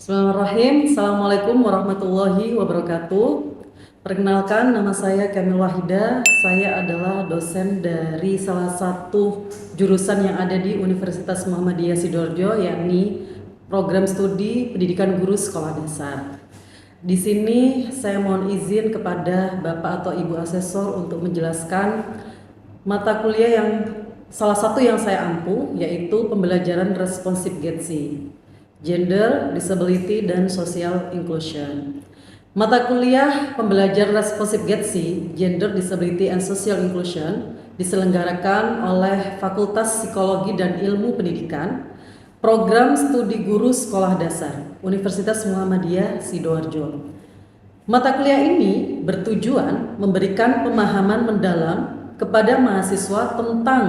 Bismillahirrahmanirrahim. Assalamualaikum warahmatullahi wabarakatuh. Perkenalkan, nama saya Kamil Wahida. Saya adalah dosen dari salah satu jurusan yang ada di Universitas Muhammadiyah Sidoarjo, yakni Program Studi Pendidikan Guru Sekolah Dasar. Di sini saya mohon izin kepada Bapak atau Ibu Asesor untuk menjelaskan mata kuliah yang salah satu yang saya ampu, yaitu pembelajaran responsif GEDSI, Gender, Disability, dan Social Inclusion. Mata kuliah pembelajaran responsif GEDSI, Gender, Disability, and Social Inclusion diselenggarakan oleh Fakultas Psikologi dan Ilmu Pendidikan, Program Studi Guru Sekolah Dasar, Universitas Muhammadiyah Sidoarjo. Mata kuliah ini bertujuan memberikan pemahaman mendalam kepada mahasiswa tentang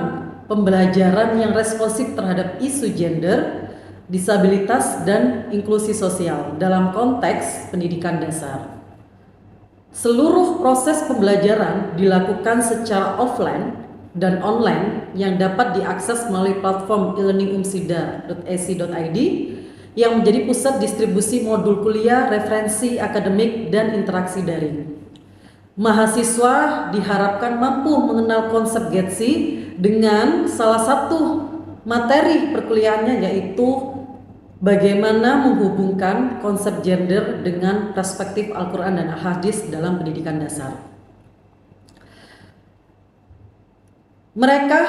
pembelajaran yang responsif terhadap isu gender, disabilitas, dan inklusi sosial dalam konteks pendidikan dasar. Seluruh proses pembelajaran dilakukan secara offline dan online yang dapat diakses melalui platform e-learningumsida.ac.id yang menjadi pusat distribusi modul kuliah, referensi akademik, dan interaksi daring. Mahasiswa diharapkan mampu mengenal konsep GEDSI dengan salah satu materi perkuliahannya, yaitu bagaimana menghubungkan konsep gender dengan perspektif Al-Quran dan Al-Hadis dalam pendidikan dasar. Mereka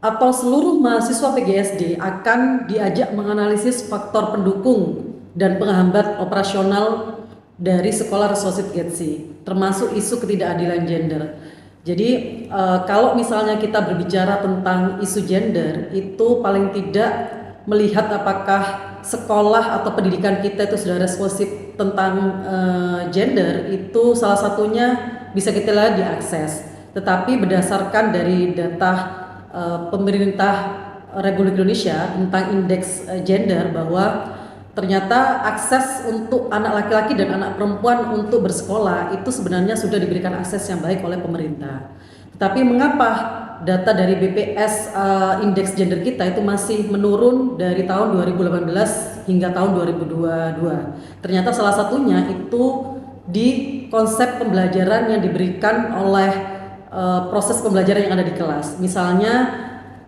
atau seluruh mahasiswa PGSD akan diajak menganalisis faktor pendukung dan penghambat operasional dari sekolah responsif GEDSI, termasuk isu ketidakadilan gender. Jadi kalau misalnya kita berbicara tentang isu gender, itu paling tidak melihat apakah sekolah atau pendidikan kita itu sudah responsif tentang gender, itu salah satunya bisa kita lihat diakses. Tetapi berdasarkan dari data pemerintah Republik Indonesia tentang indeks gender, bahwa ternyata akses untuk anak laki-laki dan anak perempuan untuk bersekolah itu sebenarnya sudah diberikan akses yang baik oleh pemerintah. Tetapi mengapa data dari BPS indeks gender kita itu masih menurun dari tahun 2018 hingga tahun 2022? Ternyata salah satunya itu di konsep pembelajaran yang diberikan oleh proses pembelajaran yang ada di kelas. Misalnya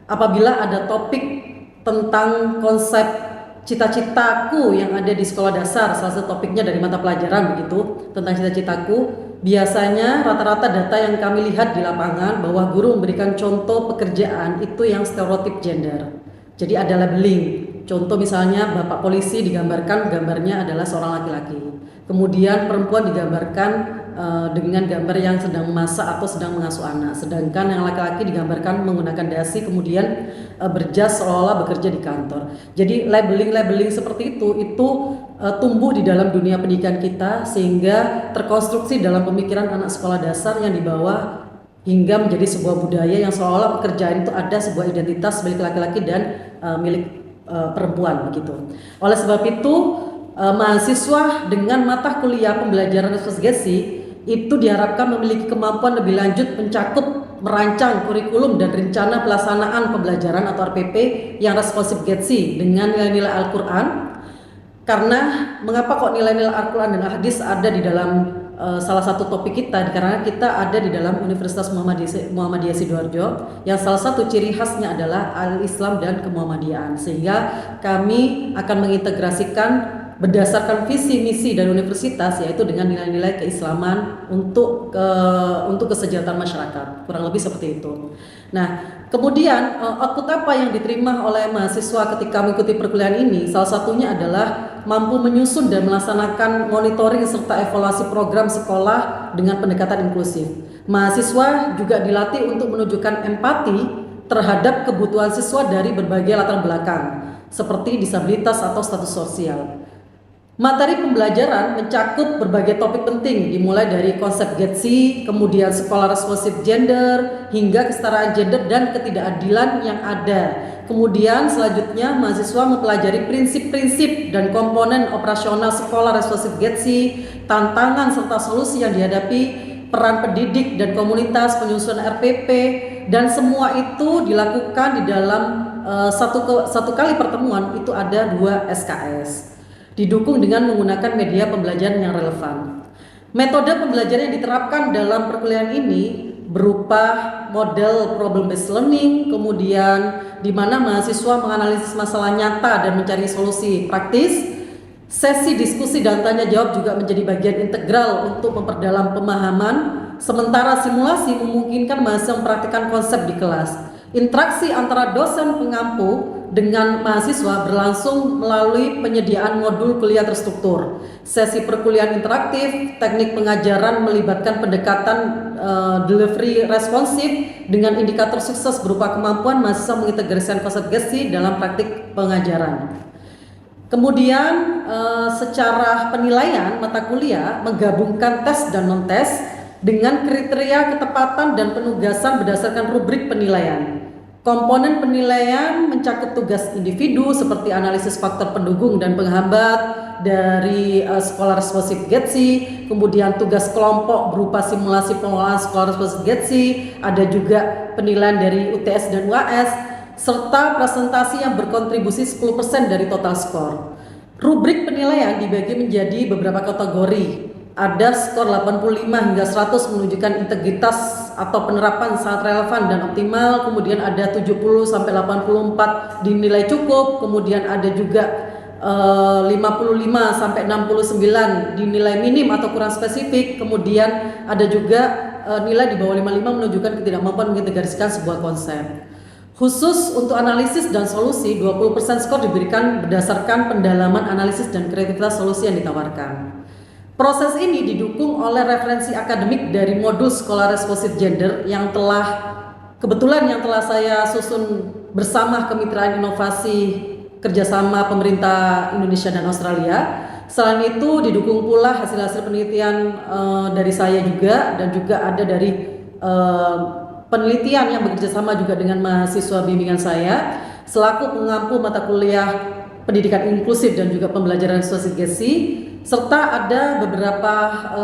apabila ada topik tentang konsep cita-citaku yang ada di sekolah dasar, salah satu topiknya dari mata pelajaran begitu, tentang cita-citaku, biasanya rata-rata data yang kami lihat di lapangan bahwa guru memberikan contoh pekerjaan itu yang stereotip gender. Jadi ada labeling. Contoh misalnya bapak polisi digambarkan gambarnya adalah seorang laki-laki. Kemudian perempuan digambarkan dengan gambar yang sedang memasak atau sedang mengasuh anak. Sedangkan yang laki-laki digambarkan menggunakan dasi, kemudian berjas seolah-olah bekerja di kantor. Jadi labeling-labeling seperti itu tumbuh di dalam dunia pendidikan kita, sehingga terkonstruksi dalam pemikiran anak sekolah dasar yang dibawa hingga menjadi sebuah budaya yang seolah-olah pekerjaan itu ada sebuah identitas milik laki-laki dan milik perempuan begitu. Oleh sebab itu mahasiswa dengan mata kuliah pembelajaran responsif GEDSI itu diharapkan memiliki kemampuan lebih lanjut mencakup merancang kurikulum dan rencana pelaksanaan pembelajaran atau RPP yang responsif GEDSI dengan nilai-nilai Al-Quran. Karena mengapa kok nilai-nilai Al-Quran dan Hadis ada di dalam salah satu topik kita? Karena kita ada di dalam Universitas Muhammadiyah Sidoarjo yang salah satu ciri khasnya adalah Al-Islam dan Kemuhammadiyahan, sehingga kami akan mengintegrasikan berdasarkan visi misi dari universitas, yaitu dengan nilai-nilai keislaman untuk kesejahteraan masyarakat, kurang lebih seperti itu. Nah, kemudian output apa yang diterima oleh mahasiswa ketika mengikuti perkuliahan ini? Salah satunya adalah mampu menyusun dan melaksanakan monitoring serta evaluasi program sekolah dengan pendekatan inklusif. Mahasiswa juga dilatih untuk menunjukkan empati terhadap kebutuhan siswa dari berbagai latar belakang, seperti disabilitas atau status sosial. Materi pembelajaran mencakup berbagai topik penting, dimulai dari konsep GEDSI, kemudian sekolah responsif gender, hingga kesetaraan gender dan ketidakadilan yang ada. Kemudian selanjutnya mahasiswa mempelajari prinsip-prinsip dan komponen operasional sekolah responsif GEDSI, tantangan serta solusi yang dihadapi, peran pendidik dan komunitas, penyusunan RPP, dan semua itu dilakukan di dalam satu kali pertemuan itu ada 2 SKS. didukung dengan menggunakan media pembelajaran yang relevan. Metode pembelajaran yang diterapkan dalam perkuliahan ini berupa model problem based learning, kemudian di mana mahasiswa menganalisis masalah nyata dan mencari solusi praktis. Sesi diskusi dan tanya jawab juga menjadi bagian integral untuk memperdalam pemahaman, sementara simulasi memungkinkan mahasiswa mempraktikkan konsep di kelas. Interaksi antara dosen pengampu dengan mahasiswa berlangsung melalui penyediaan modul kuliah terstruktur, sesi perkuliahan interaktif, teknik pengajaran melibatkan pendekatan delivery responsif dengan indikator sukses berupa kemampuan mahasiswa mengintegrasikan konsep GESI dalam praktik pengajaran. Kemudian secara penilaian mata kuliah menggabungkan tes dan non-tes dengan kriteria ketepatan dan penugasan berdasarkan rubrik penilaian. Komponen penilaian mencakup tugas individu seperti analisis faktor pendukung dan penghambat dari sekolah responsif GETSI, kemudian tugas kelompok berupa simulasi pengelolaan sekolah responsif GETSI, ada juga penilaian dari UTS dan UAS, serta presentasi yang berkontribusi 10% dari total skor. Rubrik penilaian dibagi menjadi beberapa kategori. Ada skor 85 hingga 100 menunjukkan integritas atau penerapan sangat relevan dan optimal, kemudian ada 70 sampai 84 dinilai cukup, kemudian ada juga 55 sampai 69 dinilai minim atau kurang spesifik, kemudian ada juga nilai di bawah 55 menunjukkan ketidakmampuan mengintegrasikan sebuah konsep. Khusus untuk analisis dan solusi, 20% skor diberikan berdasarkan pendalaman analisis dan kreativitas solusi yang ditawarkan. Proses ini didukung oleh referensi akademik dari modul sekolah responsif gender yang kebetulan telah saya susun bersama Kemitraan Inovasi Kerjasama Pemerintah Indonesia dan Australia. Selain itu didukung pula hasil-hasil penelitian dari saya juga, dan juga ada dari penelitian yang bekerjasama juga dengan mahasiswa bimbingan saya selaku pengampu mata kuliah pendidikan inklusif dan juga pembelajaran sosial GESI, serta ada beberapa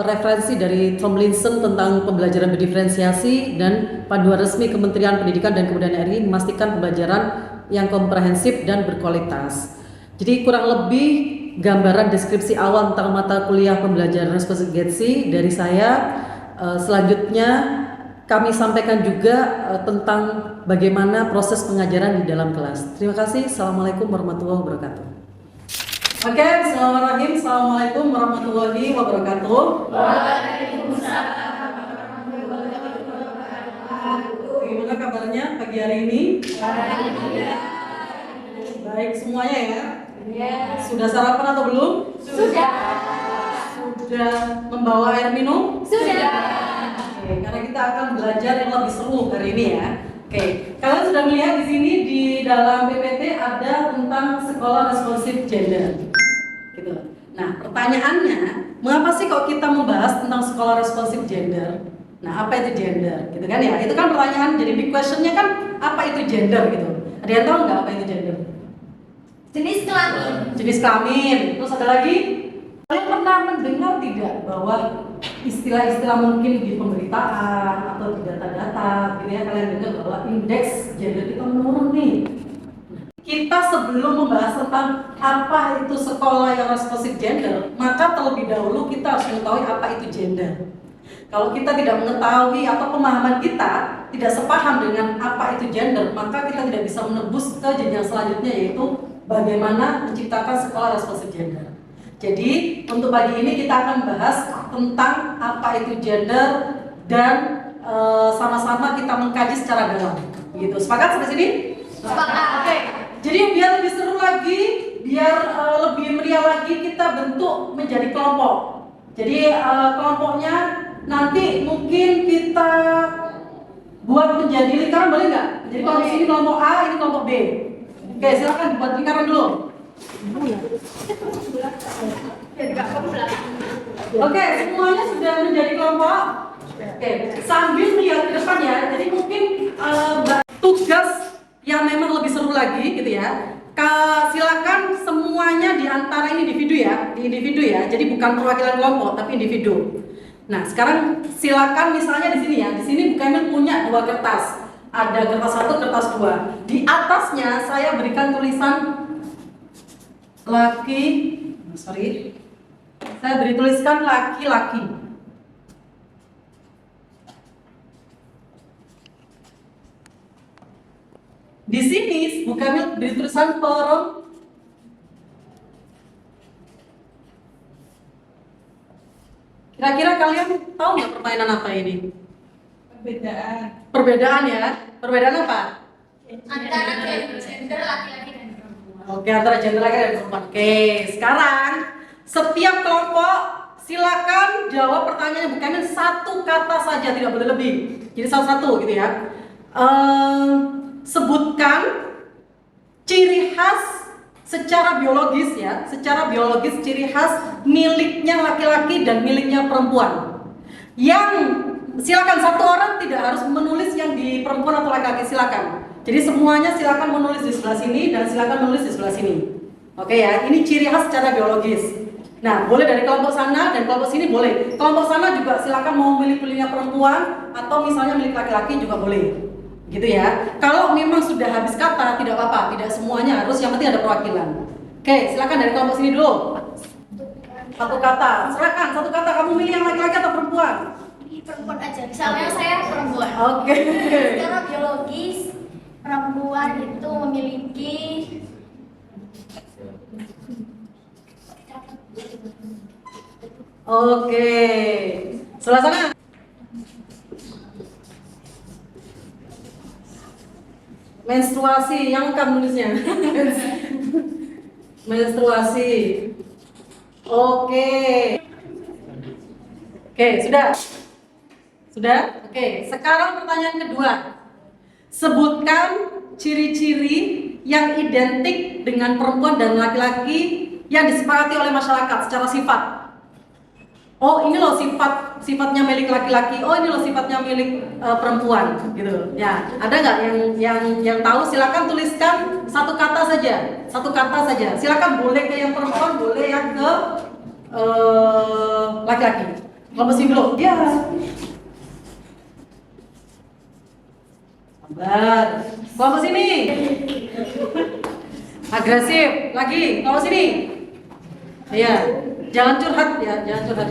referensi dari Tomlinson tentang pembelajaran berdiferensiasi dan panduan resmi Kementerian Pendidikan dan Kebudayaan RI memastikan pembelajaran yang komprehensif dan berkualitas. Jadi kurang lebih gambaran deskripsi awal tentang mata kuliah pembelajaran responsif GESI dari saya. Selanjutnya kami sampaikan juga tentang bagaimana proses pengajaran di dalam kelas. Terima kasih. Assalamualaikum warahmatullahi wabarakatuh. Oke, bismillahirrahmanirrahim. Assalamualaikum warahmatullahi wabarakatuh. Waalaikumsalam warahmatullahi wabarakatuh. Bagaimana kabarnya pagi hari ini? Baik semuanya ya? Sudah sarapan atau belum? Sudah. Sudah membawa air minum? Sudah. Oke, karena kita akan belajar yang lebih seru hari ini ya. Oke, kalian sudah melihat di sini di dalam PPT ada tentang sekolah responsif gender. Gitu. Nah, pertanyaannya, mengapa sih kok kita membahas tentang sekolah responsif gender? Nah, apa itu gender? Gitu kan ya? Itu kan pertanyaan, jadi big question-nya kan apa itu gender gitu. Ada yang tahu nggak apa itu gender? Jenis kelamin. Jenis kelamin. Terus ada lagi? Kalian pernah mendengar tidak bahwa istilah-istilah mungkin di pemberitaan atau di data-data gitu ya, kalian dengar bahwa indeks gender kita menurun nih. Kita sebelum membahas tentang apa itu sekolah yang responsif gender, maka terlebih dahulu kita harus mengetahui apa itu gender. Kalau kita tidak mengetahui atau pemahaman kita tidak sepaham dengan apa itu gender, maka kita tidak bisa menembus ke jenjang selanjutnya, yaitu bagaimana menciptakan sekolah responsif gender. Jadi untuk pagi ini kita akan bahas tentang apa itu gender dan sama-sama kita mengkaji secara dalam. Begitu. Sepakat sampai sini? Sepakat. Oke. Jadi biar lebih seru lagi, biar lebih meriah lagi, kita bentuk menjadi kelompok. Jadi kelompoknya nanti mungkin kita buat menjadi lingkaran, boleh nggak? Jadi kalau di sini kelompok A, ini kelompok B. Oke, silakan buat lingkaran dulu. Oke, semuanya sudah menjadi kelompok. Oke, sambil melihat ke depan ya. Jadi mungkin tugas yang memang lebih seru lagi gitu ya. Silakan semuanya di antara ini individu ya, di individu ya. Jadi bukan perwakilan kelompok tapi individu. Nah, sekarang silakan misalnya di sini ya. Di sini kami punya 2 kertas. Ada kertas 1, kertas 2. Di atasnya saya berikan tulisan laki sorry. Saya beri tuliskan laki-laki. Di sini Bu Kamil beri tulisan perempuan. Kira-kira kalian tahu nggak permainan apa ini? Perbedaan ya? Perbedaan apa? Antara gender laki-laki dan perempuan. Oke, antara gender laki dan perempuan. Oke, sekarang setiap kelompok silakan jawab pertanyaannya Bu Kamil satu kata saja, tidak boleh lebih. Jadi satu-satu gitu ya. Sebutkan ciri khas secara biologis ya, secara biologis ciri khas miliknya laki-laki dan miliknya perempuan. Yang silakan satu orang tidak harus menulis yang di perempuan atau laki-laki, silakan. Jadi semuanya silakan menulis di sebelah sini dan silakan menulis di sebelah sini. Oke ya, ini ciri khas secara biologis. Nah, boleh dari kelompok sana dan kelompok sini boleh. Kelompok sana juga silakan mau miliknya perempuan atau misalnya milik laki-laki juga boleh. Gitu ya. Kalau memang sudah habis kata tidak apa-apa, tidak semuanya harus, yang penting ada perwakilan. Oke, silakan dari kelompok sini dulu. Satu kata, silakan satu kata, kamu milih yang laki-laki atau perempuan? Perempuan aja. Misalnya saya perempuan. Oke. Secara biologis perempuan itu memiliki Oke. Sebelah sana. Menstruasi, yang kamu nulisnya. Menstruasi. Oke. Oke, sudah. Sudah? Oke, sekarang pertanyaan kedua. Sebutkan ciri-ciri yang identik dengan perempuan dan laki-laki yang disepakati oleh masyarakat secara sifat. Oh, ini loh sifatnya milik laki-laki. Oh, ini loh sifatnya milik perempuan, gitu. Ya, ada nggak yang tahu? Silakan tuliskan satu kata saja, satu kata saja. Silakan, boleh ke yang perempuan, boleh yang ke laki-laki. Kelompok sini dulu. Ya. Sabar. Kelompok sini. Agresif. Lagi. Kelompok sini. Iya. Jangan curhat ya, jangan curhat.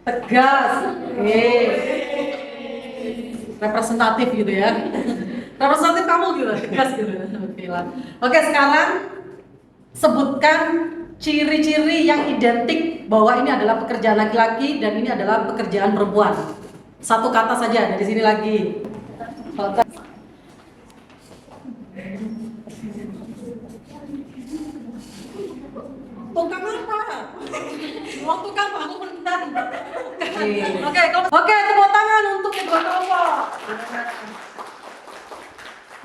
Tegas. Oke. Representatif gitu ya. Representatif kamu gitu, tegas gitu. Oke lah. Oke, sekarang sebutkan ciri-ciri yang identik bahwa ini adalah pekerjaan laki-laki dan ini adalah pekerjaan perempuan. Satu kata saja dari sini lagi. Tukang apa? Mau tukang bangunan. Oke, tepuk tangan untuk kedua kelompok.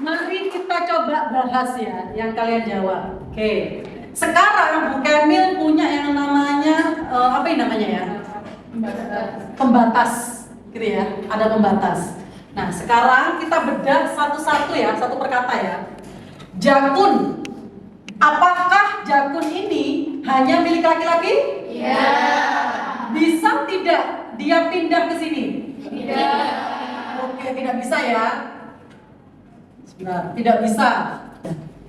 Mari kita coba bahas ya yang kalian jawab. Oke. Sekarang Bu Kamil punya yang namanya apa ini namanya ya? Pembatas. Gitu ya. Ada pembatas. Nah, sekarang kita bedah satu-satu ya, satu per kata ya. Jakun. Apakah jakun ini hanya milik laki-laki? Iya. Bisa tidak dia pindah ke sini? Tidak. Oke, tidak bisa ya. Sebentar, tidak bisa.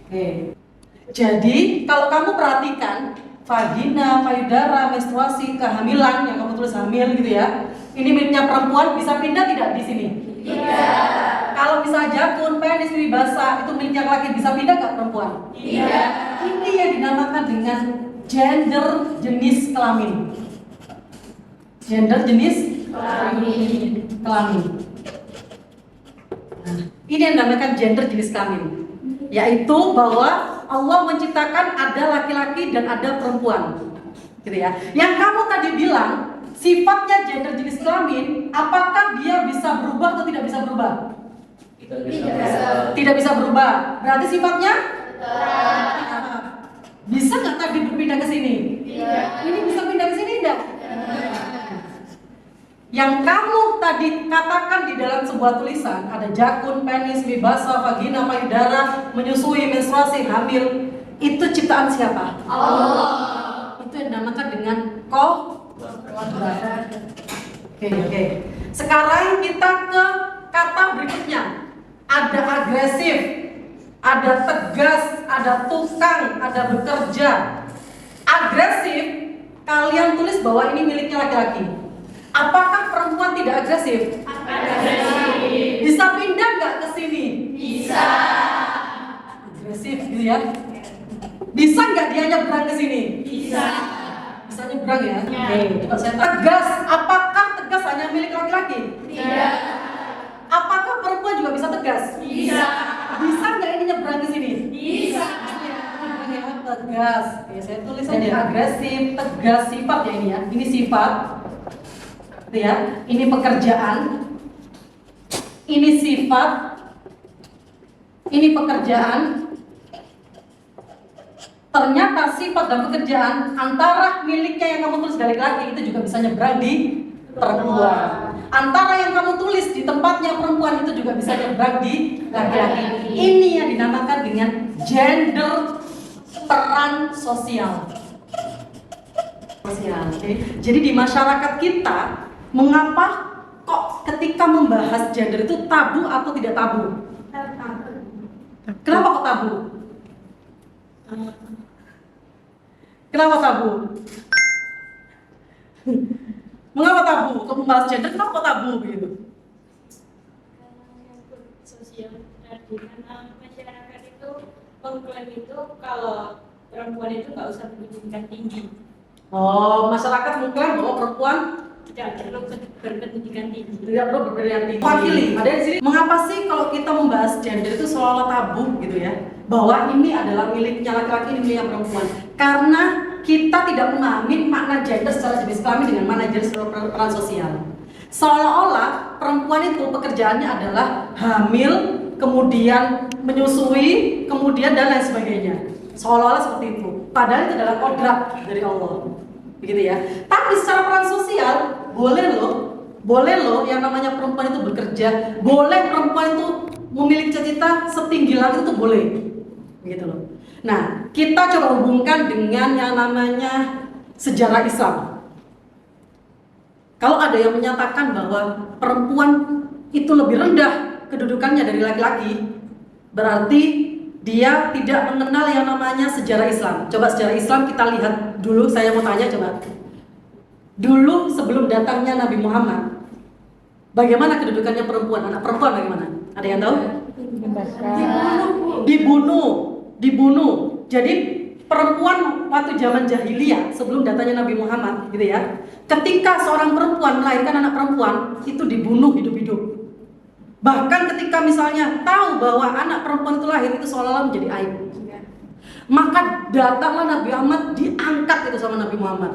Oke. Jadi, kalau kamu perhatikan vagina, payudara, menstruasi, kehamilan yang kamu tulis hamil gitu ya. Ini miliknya perempuan, bisa pindah tidak di sini? Tidak. Kalau misalnya jakun, penis, pipi basah itu miliknya laki, bisa pindah nggak perempuan? Tidak. Ini yang dinamakan dengan gender jenis kelamin. Gender jenis kelamin. Nah, ini yang dinamakan gender jenis kelamin, yaitu bahwa Allah menciptakan ada laki-laki dan ada perempuan, gitu ya. Yang kamu tadi bilang sifatnya gender jenis kelamin, apakah dia bisa berubah atau tidak bisa berubah? Tidak bisa berubah. Berarti sifatnya bisa nggak tadi berpindah ke sini? Ini bisa pindah ke sini enggak? Yang kamu tadi katakan di dalam sebuah tulisan ada jakun, penis, pipi basah, vagina, payudara, menyusui, menstruasi, hamil. Itu ciptaan siapa? Allah. Itu yang dinamakan dengan Oke. Sekarang kita ke kata berikutnya. ada agresif, ada tegas, ada tukang, ada bekerja. Agresif, kalian tulis bahwa ini miliknya laki-laki. Apakah perempuan tidak agresif? Agresif. Bisa pindah nggak ke sini? Bisa. Agresif gitu ya. Bisa nggak dia nyebrang ke sini? Bisa. Bisa nyebrang ya? Ya. Oke, coba saya tanya. Tegas, apakah tegas hanya milik laki-laki? Tidak. Apakah perempuan juga bisa tegas? Bisa. Bisa nggak ini nyebrang ke sini? Bisa. Tegas. Oke, saya tulis aja agresif, tegas, sifat ya ini ya. Ini sifat. Gitu ya. Ini pekerjaan. Ini sifat. Ini pekerjaan. Ternyata sifat dan pekerjaan antara miliknya yang kamu tulis dari laki itu juga bisa nyebrang di perempuan. Antara yang kamu tulis di tempatnya perempuan itu juga bisa nyebrang di laki-laki. Ini yang dinamakan dengan gender peran sosial. Jadi di masyarakat kita, mengapa kok ketika membahas gender itu tabu atau tidak tabu? Kenapa kok tabu? Kenapa tabu? Mengapa tabu? Kok membahas gender, kenapa kok tabu begitu? Sosial tadi, karena masyarakat itu mengklaim itu kalau perempuan itu nggak usah berpendidikan tinggi, Oh, masyarakat mengklaim bahwa perempuan tidak perlu berpendidikan tinggi. tidak perlu berpendidikan tinggi. Wakili, ada di sini. Mengapa sih kalau kita membahas gender itu seolah-olah tabu gitu ya? Bahwa ini adalah miliknya laki-laki, ini miliknya perempuan. Karena kita tidak memahami makna gender secara jenis kelamin dengan makna gender secara peran sosial. Seolah-olah perempuan itu pekerjaannya adalah hamil, kemudian menyusui, kemudian dan lain sebagainya. Seolah-olah seperti itu. Padahal itu adalah kodrat dari Allah. Begitu ya. Tapi secara peran sosial boleh loh yang namanya perempuan itu bekerja, boleh perempuan itu memiliki cita-cita setinggi langit itu boleh. Begitu loh. Nah, kita coba hubungkan dengan yang namanya sejarah Islam. Kalau ada yang menyatakan bahwa perempuan itu lebih rendah kedudukannya dari laki-laki, berarti dia tidak mengenal yang namanya sejarah Islam. Coba sejarah Islam kita lihat dulu, saya mau tanya coba. Dulu sebelum datangnya Nabi Muhammad, bagaimana kedudukannya perempuan? Anak perempuan bagaimana? Ada yang tahu? Dibunuh. Jadi perempuan waktu zaman jahiliyah sebelum datangnya Nabi Muhammad, gitu ya. Ketika seorang perempuan melahirkan anak perempuan, itu dibunuh hidup-hidup. Bahkan ketika misalnya tahu bahwa anak perempuan itu lahir, itu seolah-olah menjadi aib. Maka datanglah Nabi Muhammad, diangkat itu sama Nabi Muhammad,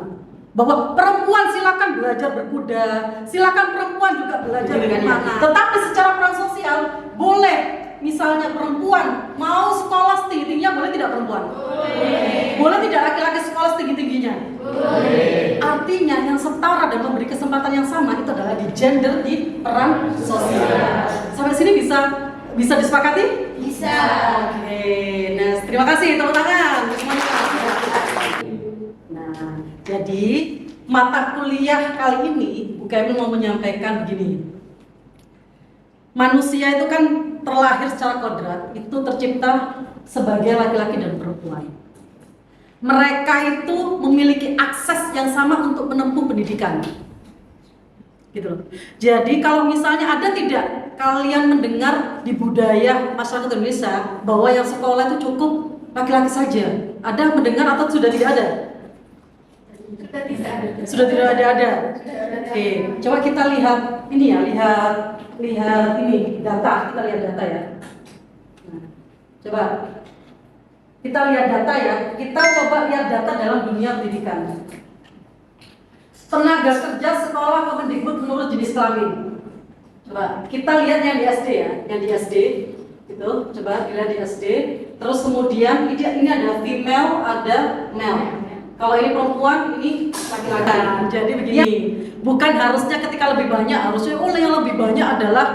bahwa perempuan silakan belajar berkuda, silakan perempuan juga belajar bagaimana. Tetapi secara peran sosial boleh, misalnya perempuan mau sekolah setinggi-tingginya, boleh tidak perempuan? Boleh tidak laki-laki sekolah setinggi-tingginya? Artinya yang setara dan memberi kesempatan yang sama itu adalah di gender, di peran sosial. Sampai sini bisa disepakati? Bisa. Oke, nah terima kasih, tepuk tangan semuanya. Nah, jadi mata kuliah kali ini Bu Kamil mau menyampaikan begini. Manusia itu kan terlahir secara kodrat, itu tercipta sebagai laki-laki dan perempuan. Mereka itu memiliki akses yang sama untuk menempuh pendidikan. Gitu loh. Jadi kalau misalnya ada tidak kalian mendengar di budaya masyarakat Indonesia bahwa yang sekolah itu cukup laki-laki saja? Ada mendengar atau sudah tidak ada? Sudah tidak ada. Oke, coba kita lihat ini ya, lihat ini data, kita lihat data ya. Nah, coba kita lihat data ya, kita coba lihat data dalam dunia pendidikan. Tenaga kerja sekolah Kemendikbud menurut jenis kelamin. Coba kita lihat yang di SD ya, yang di SD itu, coba dilihat di SD. Terus kemudian ini ada female, ada male. Kalau ini perempuan, ini laki-laki. Jadi begini, bukan harusnya ketika lebih banyak, harusnya yang lebih banyak adalah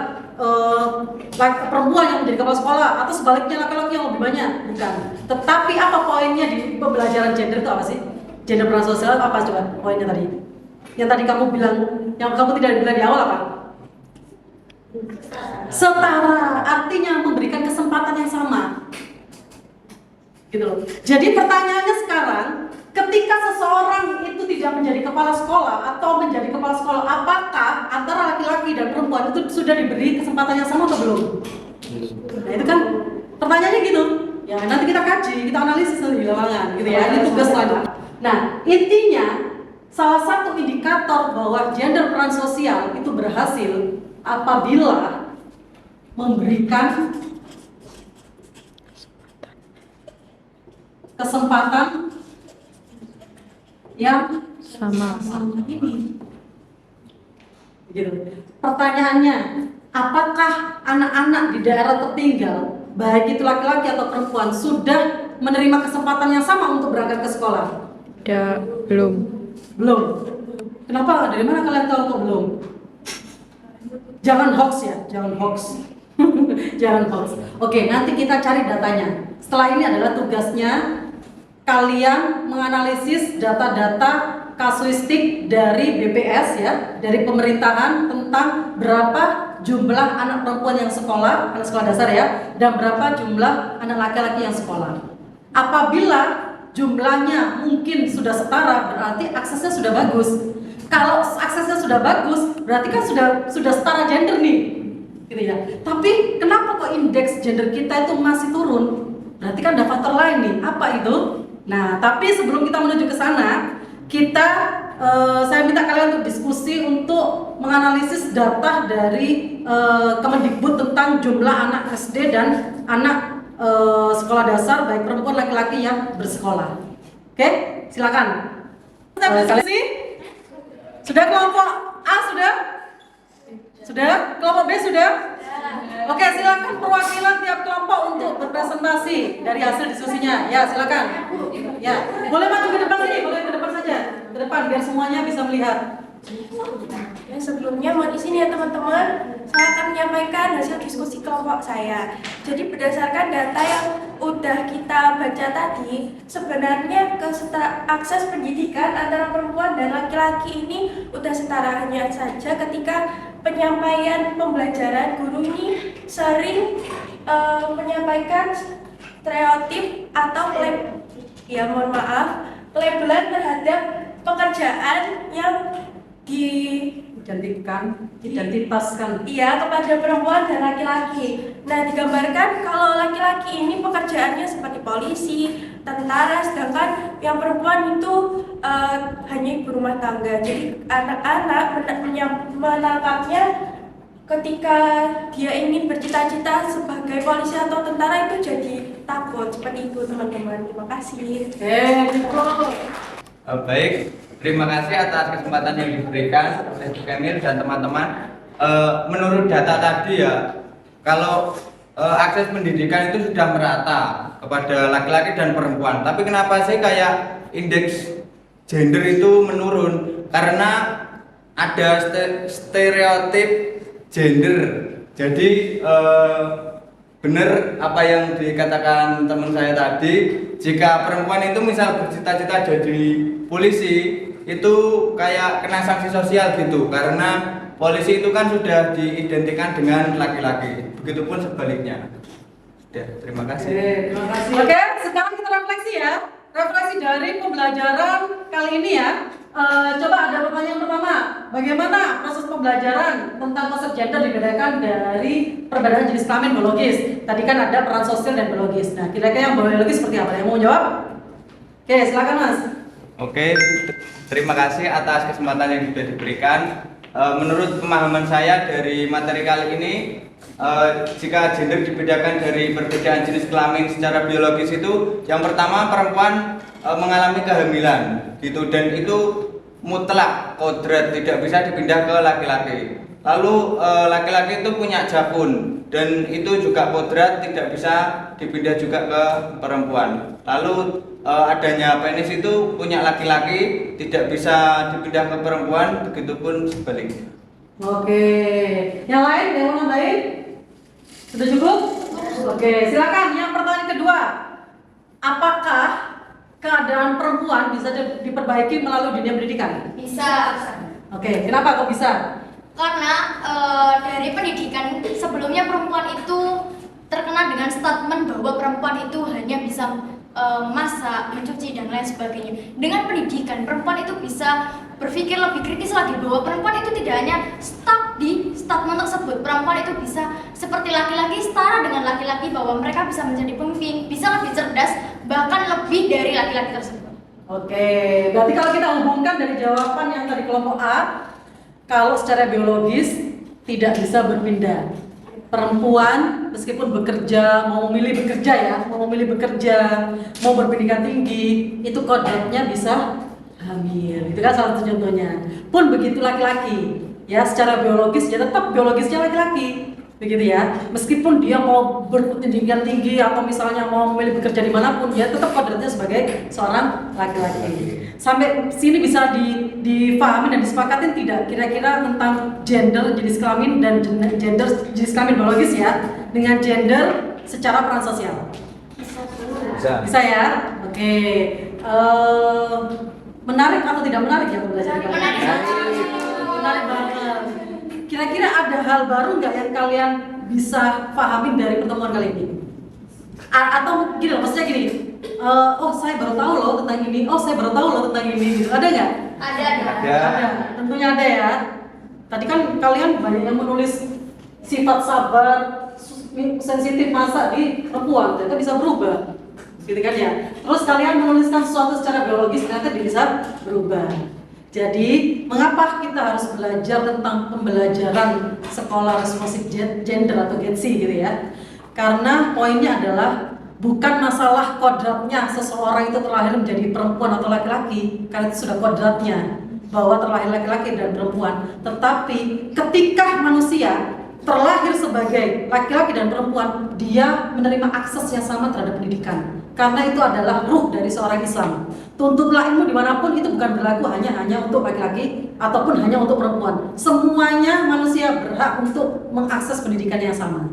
perempuan yang menjadi kepala sekolah, atau sebaliknya laki-laki yang lebih banyak, bukan. Tetapi apa poinnya di pembelajaran gender itu apa sih? Gender peran sosial apa coba poinnya tadi? Yang tadi kamu bilang, yang kamu tidak bilang di awal apa? Setara, artinya memberikan kesempatan yang sama. Gitu loh. Jadi pertanyaannya sekarang, ketika seseorang itu tidak menjadi kepala sekolah atau menjadi kepala sekolah, apakah antara laki-laki dan perempuan itu sudah diberi kesempatan yang sama atau belum? Nah itu kan pertanyaannya gitu. Ya nanti kita kaji, kita analisis di lapangan, gitu ya. Ini tugas selanjutnya. Nah intinya salah satu indikator bahwa gender peran sosial itu berhasil apabila memberikan kesempatan yang sama ini. Gitu. Pertanyaannya, apakah anak-anak di daerah tertinggal, baik itu laki-laki atau perempuan, sudah menerima kesempatan yang sama untuk berangkat ke sekolah? Belum. Belum. Kenapa? Dari mana kalian tahu kok belum? Jangan hoax ya, jangan hoax. Jangan hoax. Oke, nanti kita cari datanya. Setelah ini adalah tugasnya kalian menganalisis data-data kasuistik dari BPS ya, dari pemerintahan tentang berapa jumlah anak perempuan yang sekolah, anak sekolah dasar ya, dan berapa jumlah anak laki-laki yang sekolah. Apabila jumlahnya mungkin sudah setara, berarti aksesnya sudah bagus. Kalau aksesnya sudah bagus, berarti kan sudah setara gender nih, gitu ya. Tapi kenapa kok indeks gender kita itu masih turun? Berarti kan ada faktor lain nih. Apa itu? Nah, tapi sebelum kita menuju ke sana, saya minta kalian untuk diskusi untuk menganalisis data dari Kemendikbud tentang jumlah anak SD dan anak sekolah dasar baik perempuan laki-laki yang bersekolah. Oke, silakan. Diskusi. Sudah kelompok A sudah? Sudah? Kelompok B sudah? Oke, silakan perwakilan tiap kelompok untuk berpresentasi dari hasil diskusinya. Ya, silakan. Ya, boleh maju ke depan sini, boleh ke depan saja. Ke depan biar semuanya bisa melihat. Ya, sebelumnya mohon izin ya teman-teman, saya akan menyampaikan hasil diskusi kelompok saya. Jadi berdasarkan data yang udah kita baca tadi, sebenarnya akses pendidikan antara perempuan dan laki-laki ini udah setara, hanya saja ketika penyampaian pembelajaran guru ini sering menyampaikan stereotip atau labelan terhadap pekerjaan yang identitaskan. Iya, kepada perempuan dan laki-laki. Nah, digambarkan kalau laki-laki ini pekerjaannya seperti polisi, tentara, sedangkan yang perempuan itu hanya ibu rumah tangga. Jadi anak-anak menangkapnya ketika dia ingin bercita-cita sebagai polisi atau tentara itu jadi takut. Seperti itu teman-teman. Terima kasih. Baik, terima kasih atas kesempatan yang diberikan oleh Bu Kemil dan teman-teman. Menurut data tadi ya, kalau akses pendidikan itu sudah merata kepada laki-laki dan perempuan. Tapi kenapa sih kayak indeks gender itu menurun? Karena ada stereotip gender. Jadi benar apa yang dikatakan teman saya tadi, jika perempuan itu misal bercita-cita jadi polisi, itu kayak kena sanksi sosial gitu, karena polisi itu kan sudah diidentikan dengan laki-laki. Begitupun sebaliknya. Sudah, terima kasih. Terima kasih. Oke, sekarang kita refleksi ya. Refleksi dari pembelajaran kali ini ya. Coba ada pertanyaan pertama. Bagaimana proses pembelajaran tentang konsep gender dibedakan dari perbedaan jenis kelamin biologis? Tadi kan ada peran sosial dan biologis. Nah, kira-kira yang biologis seperti apa? Yang mau jawab? Oke, silakan Mas. Oke, terima kasih atas kesempatan yang sudah diberikan. Menurut pemahaman saya dari materi kali ini, jika gender dibedakan dari perbedaan jenis kelamin secara biologis itu, yang pertama perempuan mengalami kehamilan gitu, dan itu mutlak kodrat, tidak bisa dipindah ke laki-laki. Lalu laki-laki itu punya jakun, dan itu juga kodrat, tidak bisa dipindah juga ke perempuan. Lalu adanya penis itu punya laki-laki, tidak bisa dipindah ke perempuan, begitupun sebaliknya. Oke, yang lain yang mau nambahin? Sudah cukup? Oke, silakan. Yang pertanyaan kedua, apakah keadaan perempuan bisa diperbaiki melalui dunia pendidikan? Bisa. Oke, kenapa kok bisa? Karena dari pendidikan sebelumnya perempuan itu terkena dengan statement bahwa perempuan itu hanya bisa masak, mencuci dan lain sebagainya. Dengan pendidikan perempuan itu bisa berpikir lebih kritis lagi bahwa perempuan itu tidak hanya stuck di statement tersebut. Perempuan itu bisa seperti laki-laki, setara dengan laki-laki, bahwa mereka bisa menjadi pemimpin, bisa lebih cerdas, bahkan lebih dari laki-laki tersebut. Oke, berarti kalau kita hubungkan dari jawaban yang tadi kelompok A, kalau secara biologis tidak bisa berpindah. Perempuan meskipun bekerja, mau memilih bekerja ya, mau memilih bekerja, mau berpendidikan tinggi, itu kodratnya bisa hamil. Itu kan salah satu contohnya. Pun begitu laki-laki, ya secara biologis dia tetap biologisnya laki-laki. Begitu ya. Meskipun dia mau berpendidikan tinggi atau misalnya mau memilih bekerja dimanapun, dia tetap kodratnya sebagai seorang laki-laki. Sampai sini bisa difahami dan disepakatin tidak kira-kira tentang gender jenis kelamin dan gender jenis kelamin biologis ya dengan gender secara peran sosial? Bisa ya? Oke. Menarik atau tidak menarik ya pembelajaran? Menarik banget. Kira-kira ada hal baru nggak yang kalian bisa pahamin dari pertemuan kali ini? Atau gini loh, maksudnya gini, oh saya baru tahu loh tentang ini, oh saya baru tahu loh tentang ini, gitu. Ada nggak? Ada. Tentunya ada ya. Tadi kan kalian banyak yang menulis sifat sabar, sensitif masa di perempuan, ternyata bisa berubah, gitu kan ya. Terus kalian menuliskan sesuatu secara biologis, ternyata bisa berubah. Jadi, mengapa kita harus belajar tentang pembelajaran sekolah responsif gender atau GETSI gitu ya? Karena poinnya adalah bukan masalah kodratnya seseorang itu terlahir menjadi perempuan atau laki-laki, karena itu sudah kodratnya bahwa terlahir laki-laki dan perempuan. Tetapi ketika manusia terlahir sebagai laki-laki dan perempuan, dia menerima akses yang sama terhadap pendidikan. Karena itu adalah ruh dari seorang Islam. Tuntutlah ilmu dimanapun, itu bukan berlaku hanya untuk laki-laki ataupun hanya untuk perempuan. Semuanya manusia berhak untuk mengakses pendidikan yang sama.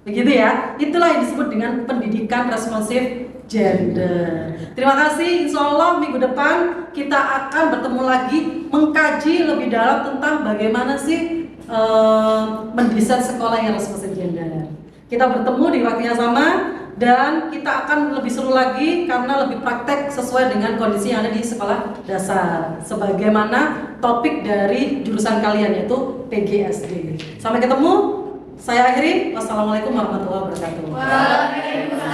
Begitu ya, itulah yang disebut dengan pendidikan responsif gender. Terima kasih, insya Allah minggu depan kita akan bertemu lagi mengkaji lebih dalam tentang bagaimana sih mendesain sekolah yang responsif gender. Kita bertemu di waktu yang sama dan kita akan lebih seru lagi karena lebih praktek sesuai dengan kondisi yang ada di sekolah dasar sebagaimana topik dari jurusan kalian yaitu PGSD. Sampai ketemu, saya akhiri. Wassalamualaikum warahmatullahi wabarakatuh. Waalaikumsalam.